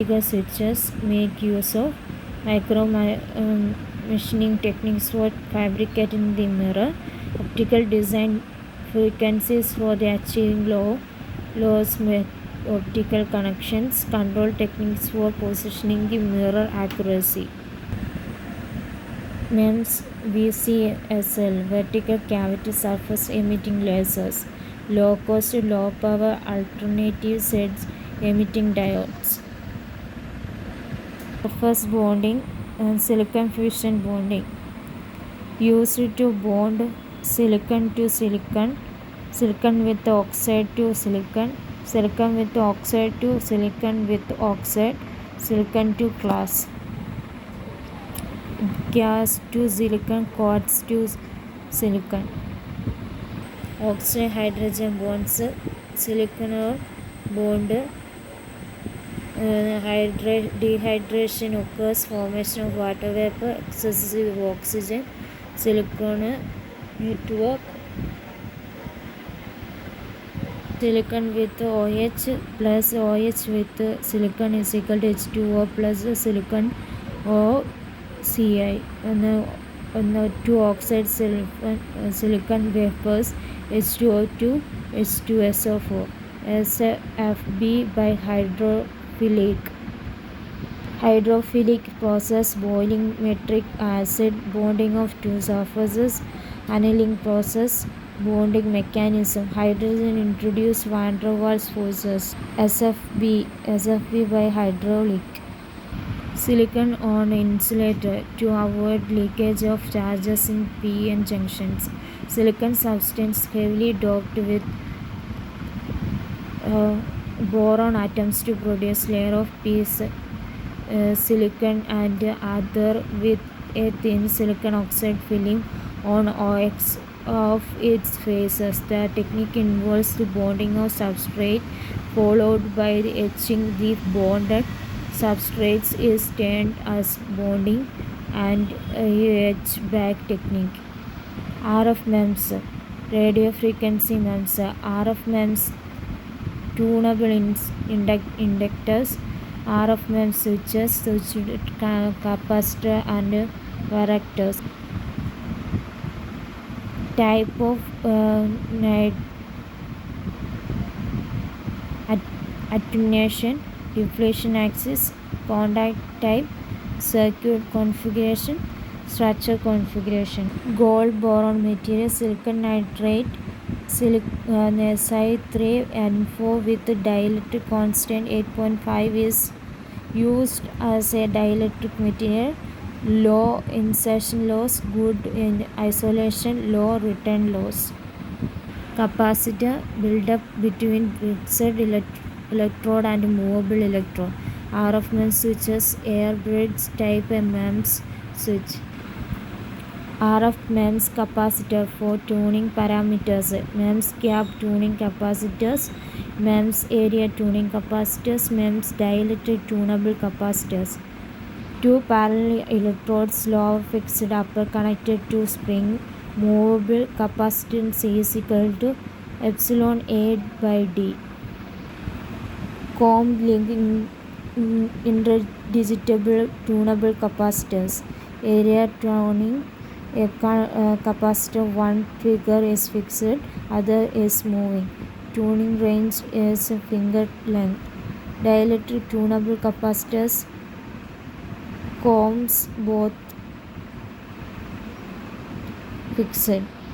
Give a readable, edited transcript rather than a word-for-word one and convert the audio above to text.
Optical switches make use of machining techniques for fabricating the mirror. Optical design frequencies for the achieving loss with optical connections. Control techniques for positioning the mirror accuracy. MEMS VCSL vertical cavity surface emitting lasers. Low cost, low power alternative sets emitting diodes. Surface bonding and silicon fusion bonding used to bond silicon to silicon, silicon with oxide to silicon, silicon with oxide to silicon with oxide, silicon to glass, gas to silicon, quartz to silicon. Oxide hydrogen bonds, silicon or bond. Dehydration occurs, formation of water vapor, excessive oxygen, silicon network, silicon with OH plus OH with silicon is equal to H2O plus silicon OCI. And the two oxide silicon vapors H2O2 H2SO4 SFB by hydrophilic process, boiling nitric acid, bonding of two surfaces, annealing process, bonding mechanism. Hydrogen introduced van der Waals forces. SFB by hydraulic. Silicon on insulator to avoid leakage of charges in p-n junctions. Silicon substance heavily doped with boron atoms to produce layer of silicon and other with a thin silicon oxide film on OX of its faces. The technique involves the bonding of substrate followed by the etching the bonded substrates is termed as bonding and etch back technique. RF MEMS, radio frequency MEMS, RF MEMS tunable inductors, RF MEMS switches, switched capacitor and varactors. Type of attenuation, deflection axis, contact type, circuit configuration, structure configuration. Gold boron material, silicon nitride, Si3N4 with dielectric constant 8.5 is used as a dielectric material. Low insertion loss, good in isolation, low return loss. Capacitor build-up between fixed electrode and movable electrode. RF MEMS switches, air bridge type MEMS switch. RF MEMS capacitor for tuning parameters. MEMS gap tuning capacitors, MEMS area tuning capacitors, MEMS dielectric tunable capacitors. Two parallel electrodes, lower fixed, upper connected to spring. Movable capacitance is equal to epsilon A by D. Comb linking interdigitable tunable capacitors. Area tuning. A capacitor, one figure is fixed, other is moving. Tuning range is finger length. Dielectric tunable capacitors, combs both fixed.